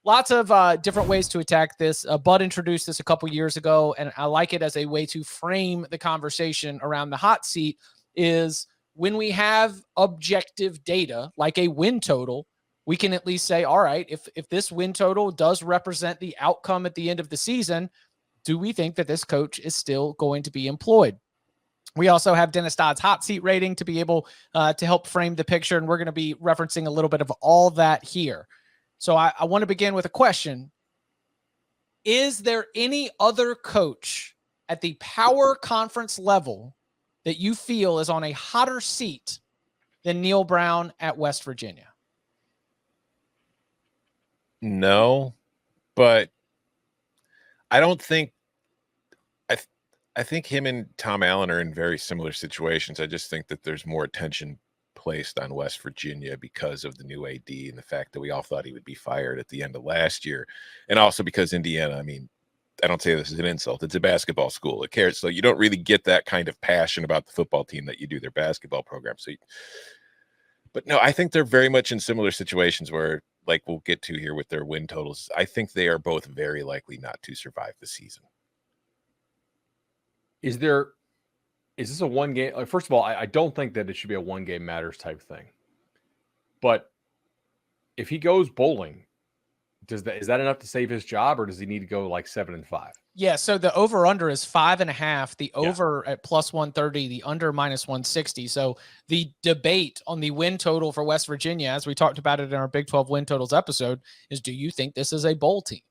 lots of different ways to attack this. Bud introduced this a couple years ago, and I like it as a way to frame the conversation around the hot seat is when we have objective data, like a win total, we can at least say, all right, if this win total does represent the outcome at the end of the season, do we think that this coach is still going to be employed? We also have Dennis Dodd's hot seat rating to be able to help frame the picture, and we're going to be referencing a little bit of all that here. So I want to begin with a question. Is there any other coach at the power conference level that you feel is on a hotter seat than Neal Brown at West Virginia? No, but I don't think I think him and Tom Allen are in very similar situations. I just think that there's more attention placed on West Virginia because of the new AD and the fact that we all thought he would be fired at the end of last year. And also because Indiana, I mean, I don't say this as an insult. It's a basketball school. It cares. So you don't really get that kind of passion about the football team that you do their basketball program. But no, I think they're very much in similar situations where, like we'll get to here with their win totals, I think they are both very likely not to survive the season. Is this a one game? First of all, I don't think that it should be a one game matters type thing. But if he goes bowling, is that enough to save his job, or does he need to go like 7-5? Yeah. So the over under is 5.5. The over at plus 130, the under minus 160. So the debate on the win total for West Virginia, as we talked about it in our Big 12 win totals episode, is do you think this is a bowl team?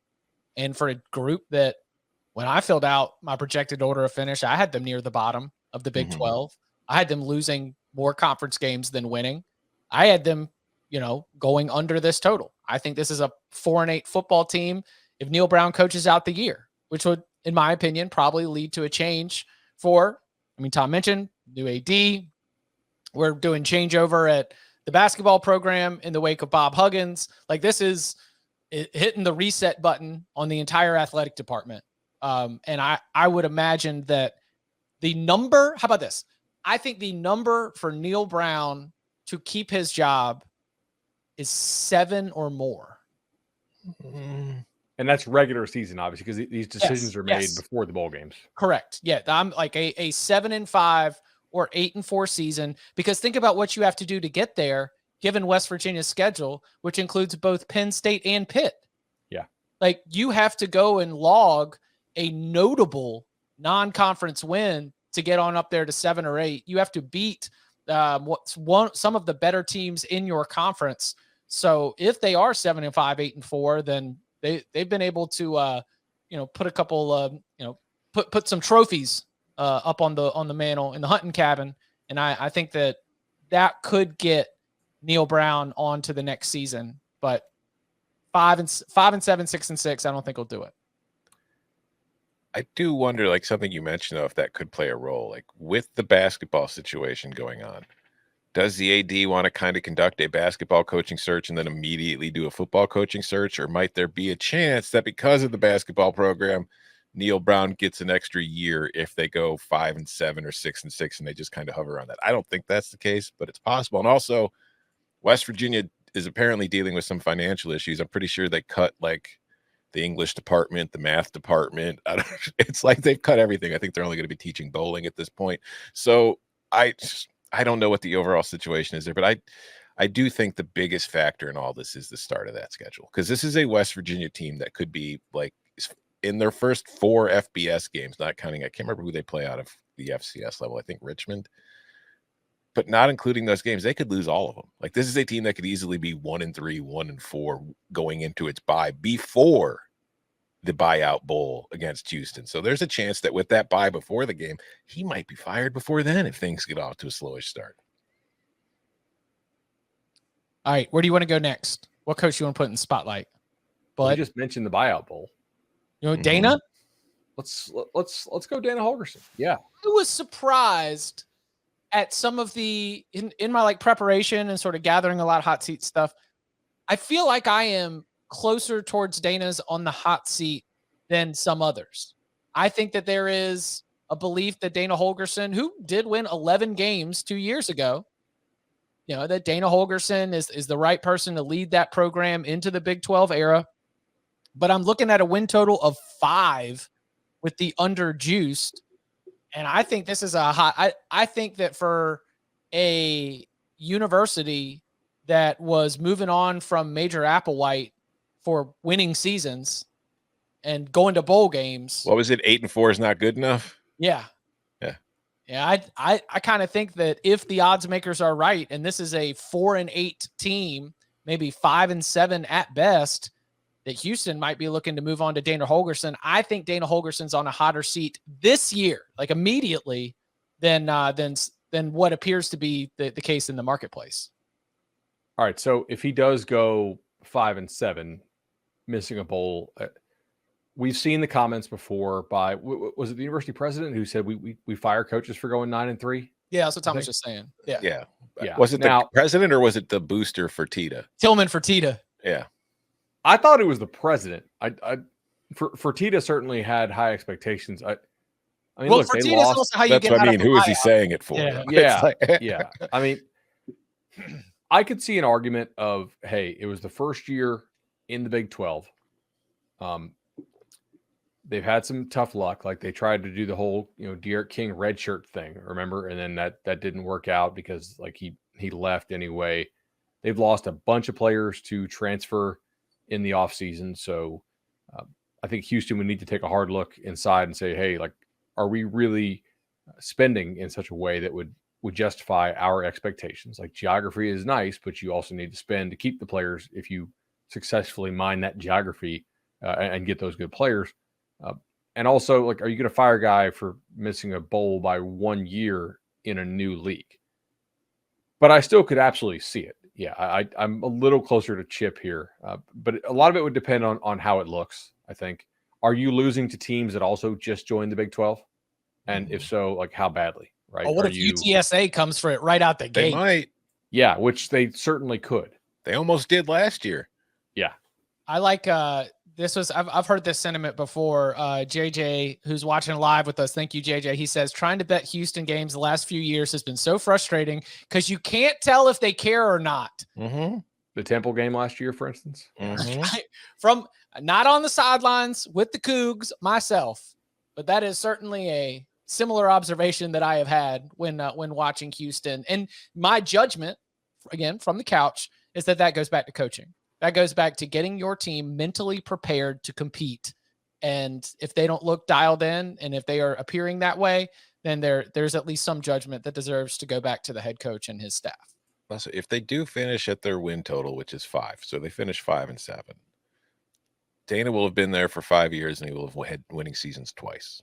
And for a group that, when I filled out my projected order of finish, I had them near the bottom of the Big 12. I had them losing more conference games than winning. I had them, going under this total. I think this is a 4-8 football team if Neal Brown coaches out the year, which would, in my opinion, probably lead to a change Tom mentioned new AD. We're doing changeover at the basketball program in the wake of Bob Huggins. Like, this is hitting the reset button on the entire athletic department. And I would imagine that the number, how about this? I think the number for Neal Brown to keep his job is 7 or more. And that's regular season, obviously, because these decisions are made before the bowl games. Correct. Yeah. I'm like a 7-5 or 8-4 season, because think about what you have to do to get there, given West Virginia's schedule, which includes both Penn State and Pitt. Yeah. Like, you have to go and log a notable non-conference win to get on up there to 7 or 8. You have to beat some of the better teams in your conference. So if they are 7-5, 8-4, then they've been able to put a couple put some trophies up on the mantle in the hunting cabin, and I think that could get Neal Brown on to the next season. But 5-7, 6-6, I don't think he'll do it. I do wonder, like something you mentioned, though, if that could play a role, like with the basketball situation going on. Does the AD want to kind of conduct a basketball coaching search and then immediately do a football coaching search? Or might there be a chance that because of the basketball program, Neal Brown gets an extra year if they go 5-7 or 6-6 and they just kind of hover on that? I don't think that's the case, but it's possible. And also, West Virginia is apparently dealing with some financial issues. I'm pretty sure they cut like the English department, the math department. It's like they've cut everything. I think they're only going to be teaching bowling at this point. So I don't know what the overall situation is there, but I do think the biggest factor in all this is the start of that schedule, because this is a West Virginia team that could be like in their first 4 FBS games, not counting, I can't remember who they play out of the FCS level. I think Richmond, but not including those games, they could lose all of them. Like, this is a team that could easily be 1-3, 1-4 going into its bye before the buyout bowl against Houston. So there's a chance that with that bye before the game, he might be fired before then if things get off to a slowish start. All right, where do you want to go next? What coach do you want to put in the spotlight? But you just mentioned the buyout bowl. Dana? Let's go Dana Holgerson. Yeah. I was surprised at some of the in my like preparation and sort of gathering a lot of hot seat stuff. I feel like I am closer towards Dana's on the hot seat than some others. I think that there is a belief that Dana Holgerson, who did win 11 games 2 years ago, that Dana Holgerson is the right person to lead that program into the Big 12 era. but I'm looking at a win total of 5 with the under juiced. And I think this is a hot, I think that for a university that was moving on from Major Applewhite for winning seasons and going to bowl games. What was it? 8-4 is not good enough. Yeah. Yeah. I kind of think that if the odds makers are right, and this is a 4-8 team, maybe 5-7 at best, that Houston might be looking to move on to Dana Holgerson. I think Dana Holgerson's on a hotter seat this year, like immediately, than what appears to be the case in the marketplace. All right. So if he does go 5-7, missing a bowl, we've seen the comments before by, was it the university president who said we fire coaches for going 9-3? Yeah, that's what Tom was just saying. Yeah. Yeah. Was it the president or was it the booster Fertitta? Tillman Fertitta. Yeah. I thought it was the president. Fertitta certainly had high expectations. I mean, well, look, Fertitta's they lost. Also how you that's get what out I mean. of Who is he saying it for? Yeah. Yeah. I mean, I could see an argument of, hey, it was the first year in the Big 12. They've had some tough luck. Like they tried to do the whole, De'Aaron King redshirt thing, remember? And then that didn't work out because like he left anyway. They've lost a bunch of players to transfer in the offseason. So I think Houston would need to take a hard look inside and say, hey, like, are we really spending in such a way that would justify our expectations? Like geography is nice, but you also need to spend to keep the players if you successfully mine that geography and get those good players. And also, like, are you going to fire a guy for missing a bowl by 1 year in a new league? But I still could absolutely see it. Yeah, I'm a little closer to Chip here, but a lot of it would depend on how it looks, I think. Are you losing to teams that also just joined the Big 12? And if so, like how badly, right? Oh, what if UTSA comes for it right out the gate? They might. Yeah, which they certainly could. They almost did last year. Yeah. I like I've heard this sentiment before. JJ, who's watching live with us, thank you, JJ. He says trying to bet Houston games the last few years has been so frustrating because you can't tell if they care or not. Mm-hmm. The Temple game last year, for instance, from not on the sidelines with the Cougs myself, but that is certainly a similar observation that I have had when watching Houston. And my judgment, again from the couch, is that goes back to coaching. That goes back to getting your team mentally prepared to compete. And if they don't look dialed in, and if they are appearing that way, then there's at least some judgment that deserves to go back to the head coach and his staff. Also, if they do finish at their win total, which is 5, so they finish 5-7, Dana will have been there for 5 years and he will have had winning seasons twice.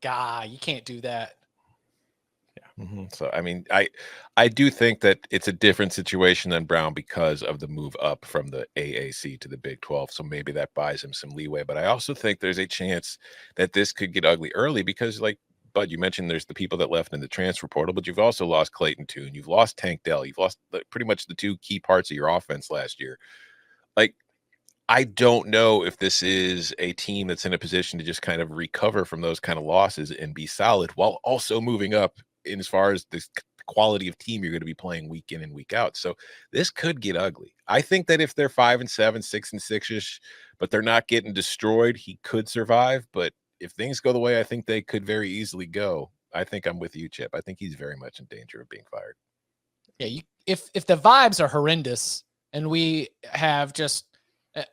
God, you can't do that. Yeah. Mm-hmm. So, I mean, I do think that it's a different situation than Brown because of the move up from the AAC to the Big 12. So maybe that buys him some leeway. But I also think there's a chance that this could get ugly early because, like, Bud, you mentioned there's the people that left in the transfer portal, but you've also lost Clayton Tune. You've lost Tank Dell. You've lost pretty much the 2 key parts of your offense last year. Like, I don't know if this is a team that's in a position to just kind of recover from those kind of losses and be solid while also moving up in as far as the quality of team you're going to be playing week in and week out. So this could get ugly. I think that if they're 5-7, 6-6-ish, but they're not getting destroyed, he could survive. But if things go the way I think they could very easily go, I think I'm with you, Chip. I think he's very much in danger of being fired. Yeah, if the vibes are horrendous and we have just,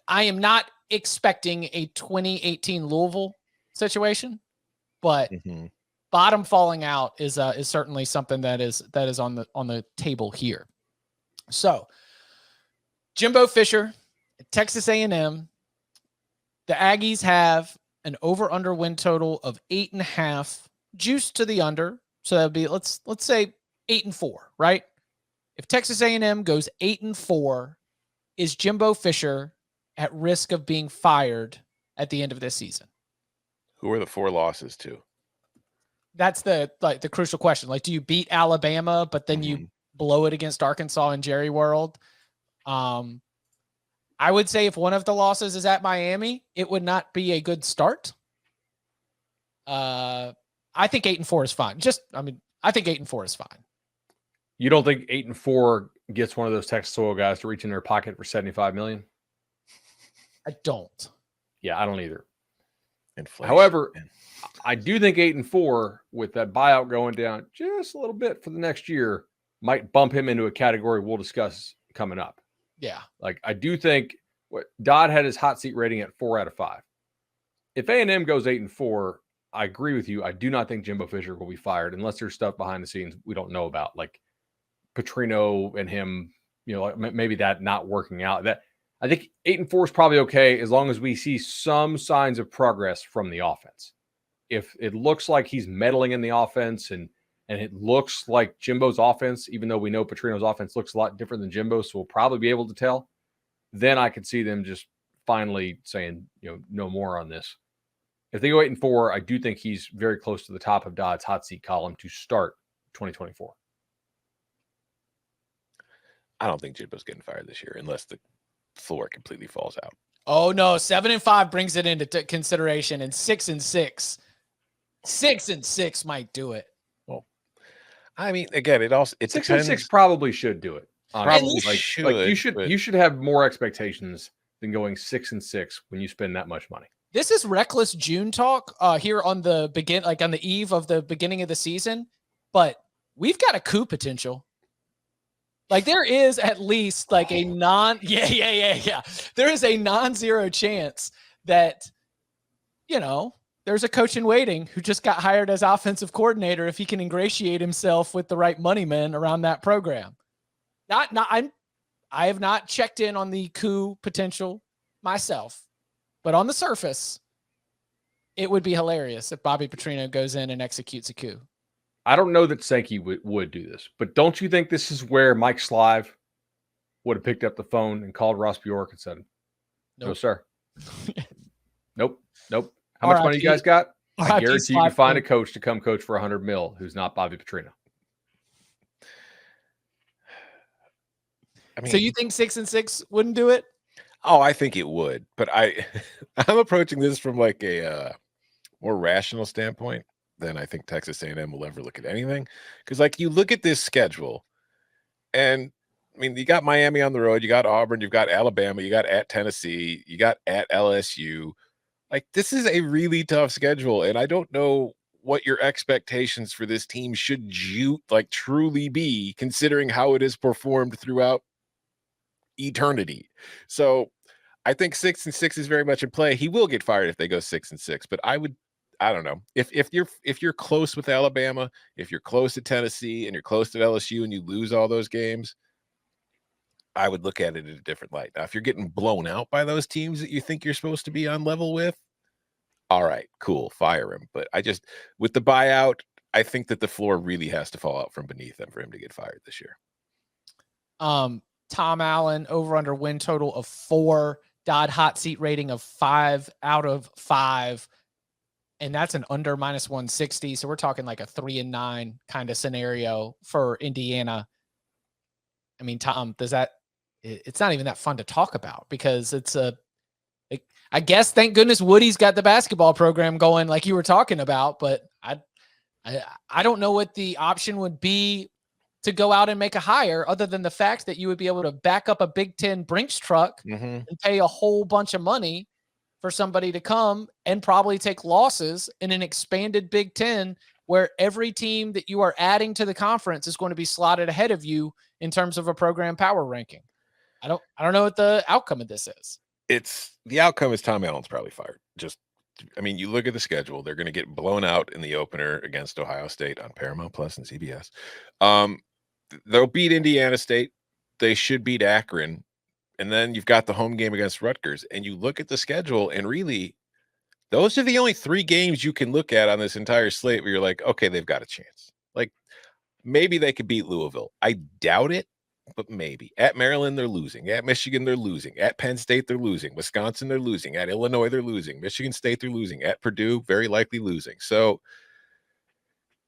I am not expecting a 2018 Louisville situation, but bottom falling out is certainly something that is on the table here. So Jimbo Fisher, Texas A&M, the Aggies have an over/under win total of 8.5, juiced to the under. So that'd be let's say 8-4, right? If Texas A&M goes 8-4, is Jimbo Fisher at risk of being fired at the end of this season? Who are the 4 losses to? That's the crucial question. Like, do you beat Alabama, but then you blow it against Arkansas and Jerry World? I would say if one of the losses is at Miami, it would not be a good start. I think 8-4 is fine. I think 8-4 is fine. You don't think 8-4 gets one of those Texas soil guys to reach in their pocket for $75 million? I don't. Yeah, I don't either. Inflation. However, I do think 8-4 with that buyout going down just a little bit for the next year might bump him into a category we'll discuss coming up. Yeah. Like I do think what Dodd had his hot seat rating at 4 out of 5. If A&M goes 8-4, I agree with you. I do not think Jimbo Fisher will be fired unless there's stuff behind the scenes we don't know about, like Petrino and him, like maybe that not working out. That I think 8-4 is probably okay as long as we see some signs of progress from the offense. If it looks like he's meddling in the offense and it looks like Jimbo's offense, even though we know Petrino's offense looks a lot different than Jimbo's, so we'll probably be able to tell, then I could see them just finally saying, no more on this. If they go 8-4, I do think he's very close to the top of Dodd's hot seat column to start 2024. I don't think Jimbo's getting fired this year unless the floor completely falls out. Oh no, 7-5 brings it into consideration, and 6-6 might do it. Well, I mean, again, it 6-6 probably should do it. Probably you should have more expectations than going 6-6 when you spend that much money. This is reckless June talk here on the on the eve of the beginning of the season, but we've got a coup potential. Like there is at least like a there is a non-zero chance that, there's a coach in waiting who just got hired as offensive coordinator if he can ingratiate himself with the right money men around that program. I have not checked in on the coup potential myself, but on the surface, it would be hilarious if Bobby Petrino goes in and executes a coup. I don't know that Sankey would do this, but don't you think this is where Mike Slive would have picked up the phone and called Ross Bjork and said, "No, sir. Nope. How much money you guys got? I guarantee you can find a coach to come coach for $100 million who's not Bobby Petrino." I mean, so you think 6-6 wouldn't do it? Oh, I think it would, but I'm approaching this from like a more rational standpoint than I think Texas A&M will ever look at anything. Because like you look at this schedule, and I mean, you got Miami on the road, you got Auburn, you've got Alabama, you got at Tennessee, you got at LSU. Like this is a really tough schedule, and I don't know what your expectations for this team should truly be, considering how it has performed throughout eternity. So I think 6-6 is very much in play. He will get fired if they go 6-6, but I don't know. If you're close with Alabama, if you're close to Tennessee and you're close to LSU and you lose all those games, I would look at it in a different light. Now, if you're getting blown out by those teams that you think you're supposed to be on level with, all right, cool, fire him. But with the buyout, I think that the floor really has to fall out from beneath them for him to get fired this year. Tom Allen, over under win total of 4, Dodd hot seat rating of 5 out of 5. And that's an under -160. So we're talking like a 3-9 kind of scenario for Indiana. I mean, Tom, it's not even that fun to talk about because I guess thank goodness Woody's got the basketball program going like you were talking about, but I don't know what the option would be to go out and make a hire other than the fact that you would be able to back up a Big Ten Brinks truck and pay a whole bunch of money for somebody to come and probably take losses in an expanded Big Ten where every team that you are adding to the conference is going to be slotted ahead of you in terms of a program power ranking. I don't know what the outcome of this is. The outcome is Tom Allen's probably fired. You look at the schedule, they're going to get blown out in the opener against Ohio State on Paramount Plus and CBS. They'll beat Indiana State. They should beat Akron. And then you've got the home game against Rutgers. And you look at the schedule, and really, those are the only 3 games you can look at on this entire slate where you're like, okay, they've got a chance. Like, maybe they could beat Louisville. I doubt it, but maybe. At Maryland, they're losing. At Michigan, they're losing. At Penn State, they're losing. Wisconsin, they're losing. At Illinois, they're losing. Michigan State, they're losing. At Purdue, very likely losing. So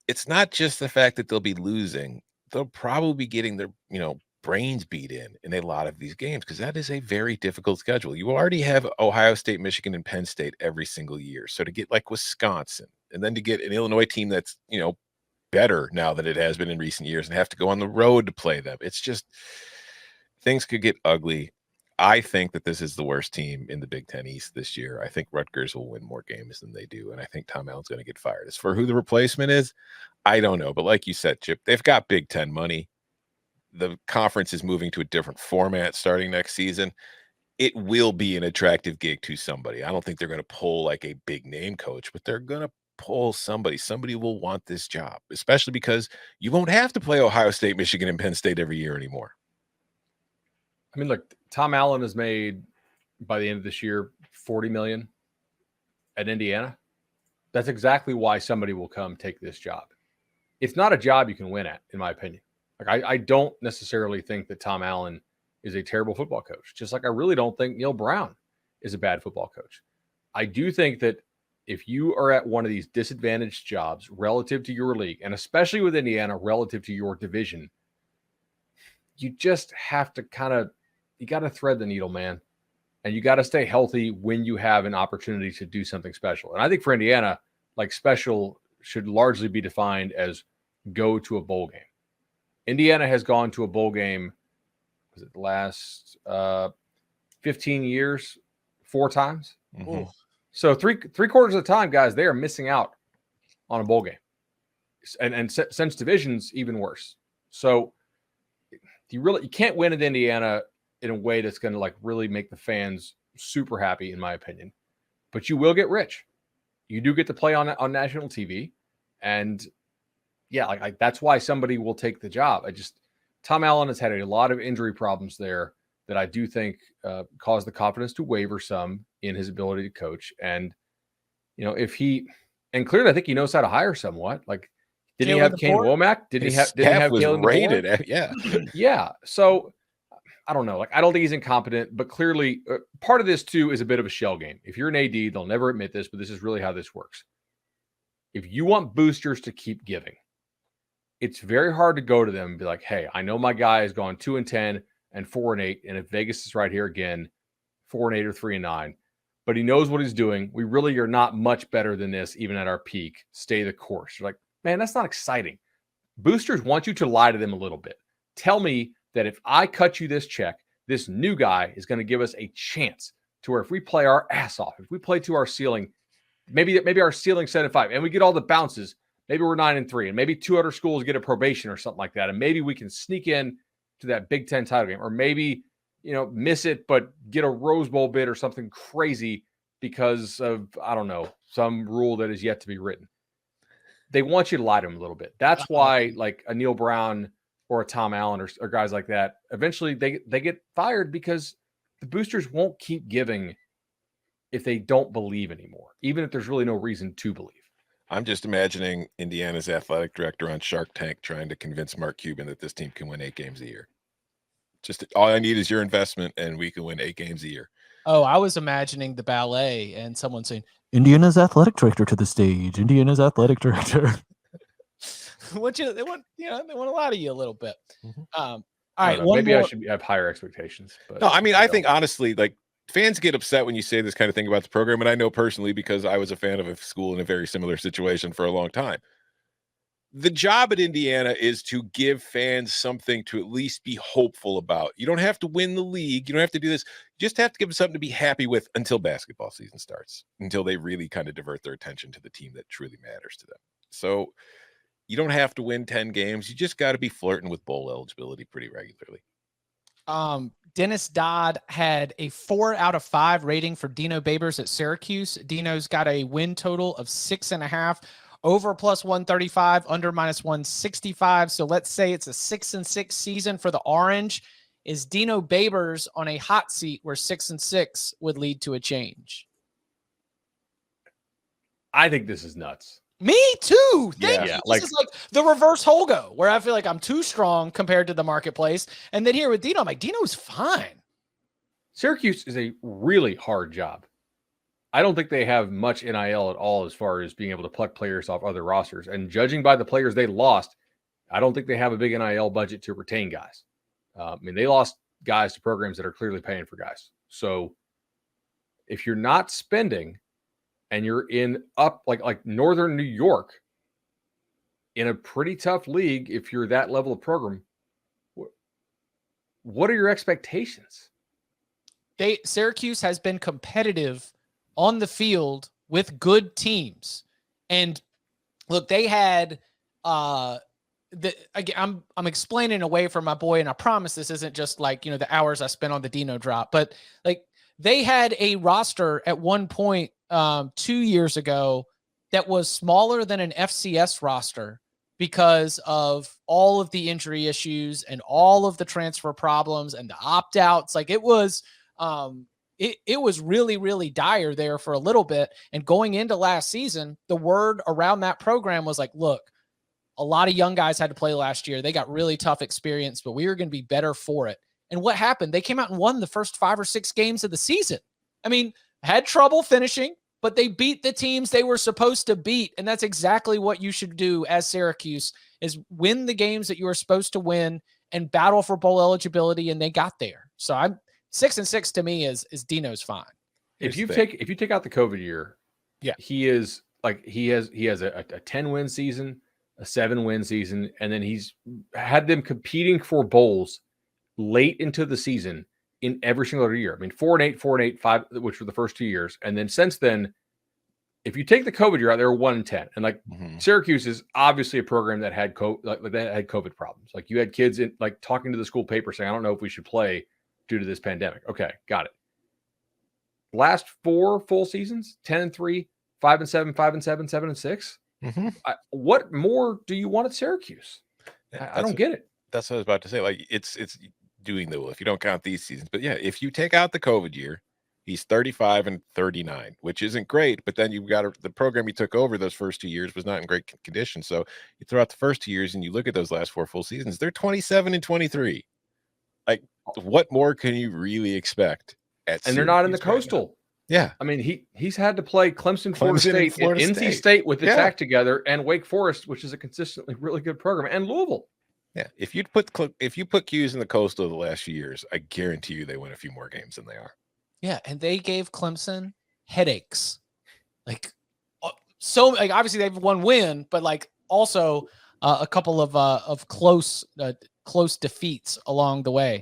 it's not just the fact that they'll be losing. They'll probably be getting their, brains beat in a lot of these games because that is a very difficult schedule. You already have Ohio State, Michigan, and Penn State every single year. So to get like Wisconsin and then to get an Illinois team that's, better now than it has been in recent years and have to go on the road to play them. It's just things could get ugly. I think that this is the worst team in the Big Ten East this year. I think Rutgers will win more games than they do, and I think Tom Allen's going to get fired. As for who the replacement is, I don't know. But like you said, Chip, they've got Big Ten money. The conference is moving to a different format starting next season. It will be an attractive gig to somebody. I don't think they're going to pull like a big name coach, but they're going to pull somebody. Somebody will want this job, especially because you won't have to play Ohio State, Michigan, and Penn State every year anymore. I mean, look, Tom Allen has made by the end of this year $40 million at Indiana. That's exactly why somebody will come take this job. It's not a job you can win at, in my opinion. Like I don't necessarily think that Tom Allen is a terrible football coach, just like I really don't think Neal Brown is a bad football coach. I do think that if you are at one of these disadvantaged jobs relative to your league, and especially with Indiana relative to your division, you just have to you got to thread the needle, man. And you got to stay healthy when you have an opportunity to do something special. And I think for Indiana, like special should largely be defined as go to a bowl game. Indiana has gone to a bowl game, was it the last 15 years, 4 times? Mm-hmm. So three quarters of the time, guys, they are missing out on a bowl game. And since divisions, even worse. So you can't win at Indiana in a way that's going to like really make the fans super happy, in my opinion. But you will get rich. You do get to play on national TV. And yeah, like that's why somebody will take the job. Tom Allen has had a lot of injury problems there that I do think caused the confidence to waver some in his ability to coach. And, and clearly I think he knows how to hire somewhat. Like, didn't he have Kane Womack? Didn't he have Kalen rated? Yeah. Yeah. So I don't know. Like, I don't think he's incompetent, but clearly part of this too is a bit of a shell game. If you're an AD, they'll never admit this, but this is really how this works. If you want boosters to keep giving, it's very hard to go to them and be like, hey, I know my guy has gone 2-10 and 4-8. And if Vegas is right here again, 4-8 or 3-9, but he knows what he's doing. We really are not much better than this, even at our peak. Stay the course. You're like, man, that's not exciting. Boosters want you to lie to them a little bit. Tell me that if I cut you this check, this new guy is going to give us a chance to where if we play our ass off, if we play to our ceiling, maybe our ceiling 7-5, and we get all the bounces, maybe we're 9-3, and maybe 2 other schools get a probation or something like that, and maybe we can sneak in to that Big Ten title game, or maybe miss it but get a Rose Bowl bid or something crazy because of some rule that is yet to be written. They want you to lie to them a little bit. That's why like a Neal Brown or a Tom Allen or guys like that, eventually they get fired because the boosters won't keep giving if they don't believe anymore, even if there's really no reason to believe. I'm just imagining Indiana's athletic director on Shark Tank trying to convince Mark Cuban that this team can win 8 games a year. Just all I need is your investment and we can win 8 games a year. Oh, I was imagining the ballet and someone saying, Indiana's athletic director to the stage. Indiana's athletic director. they want a lot of you a little bit. Mm-hmm. All right. Maybe I should have higher expectations. But no, I mean, I think honestly, like fans get upset when you say this kind of thing about the program. And I know personally, because I was a fan of a school in a very similar situation for a long time. The job at Indiana is to give fans something to at least be hopeful about. You don't have to win the league. You don't have to do this. You just have to give them something to be happy with until basketball season starts, until they really kind of divert their attention to the team that truly matters to them. So you don't have to win 10 games. You just got to be flirting with bowl eligibility pretty regularly. Dennis Dodd had a 4 out of 5 rating for Dino Babers at Syracuse. Dino's got a win total of 6.5. Over plus 135, under minus 165. So let's say it's a 6-6 season for the Orange. Is Dino Babers on a hot seat where 6-6 would lead to a change? I think this is nuts. Me too. Thank you. Like, this is like the reverse Holgo, where I feel like I'm too strong compared to the marketplace. And then here with Dino, I'm like, Dino's fine. Syracuse is a really hard job. I don't think they have much NIL at all as far as being able to pluck players off other rosters. And judging by the players they lost, I don't think they have a big NIL budget to retain guys. They lost guys to programs that are clearly paying for guys. So if you're not spending and you're in up like Northern New York in a pretty tough league, if you're that level of program, what are your expectations? Syracuse has been competitive on the field with good teams. And look, they had I'm explaining away from my boy, and I promise this isn't just like, the hours I spent on the Dino drop, but like they had a roster at one point 2 years ago that was smaller than an FCS roster because of all of the injury issues and all of the transfer problems and the opt-outs. Like it was it was really, really dire there for a little bit. And going into last season, the word around that program was like, look, a lot of young guys had to play last year. They got really tough experience, but we were going to be better for it. And what happened? They came out and won the first 5 or 6 games of the season. I mean, had trouble finishing, but they beat the teams they were supposed to beat. And that's exactly what you should do as Syracuse, is win the games that you were supposed to win and battle for bowl eligibility. And they got there. So 6-6 to me is Dino's fine. If you take out the COVID year, yeah, he has a 10-win season, a 7-win season, and then he's had them competing for bowls late into the season in every single other year. I mean, 4-8, 4-8, 5, which were the first 2 years. And then since then, if you take the COVID year out, they were 1-10. And like Syracuse is obviously a program that had COVID problems. Like you had kids in like talking to the school paper saying, I don't know if we should play due to this pandemic. Okay, got it. Last 4 full seasons, 10-3, 5-7, 5-7, 7-6. What more do you want at Syracuse? I don't get it. That's what I was about to say. Like it's doing the, if you don't count these seasons, but yeah, if you take out the COVID year, he's 35-39, which isn't great. But then you've got the program he took over those first 2 years was not in great condition. So you throw out the first 2 years and you look at those last 4 full seasons, they're 27-23. Like, what more can you really expect at? And they're not in the Coastal. Yeah, I mean he's had to play Clemson, Florida State, and NC State with its act together, and Wake Forest, which is a consistently really good program, and Louisville. Yeah, if you put Q's in the Coastal the last few years, I guarantee you they win a few more games than they are. Yeah, and they gave Clemson headaches. Like, so like obviously they've one win, but like also a couple of close defeats along the way.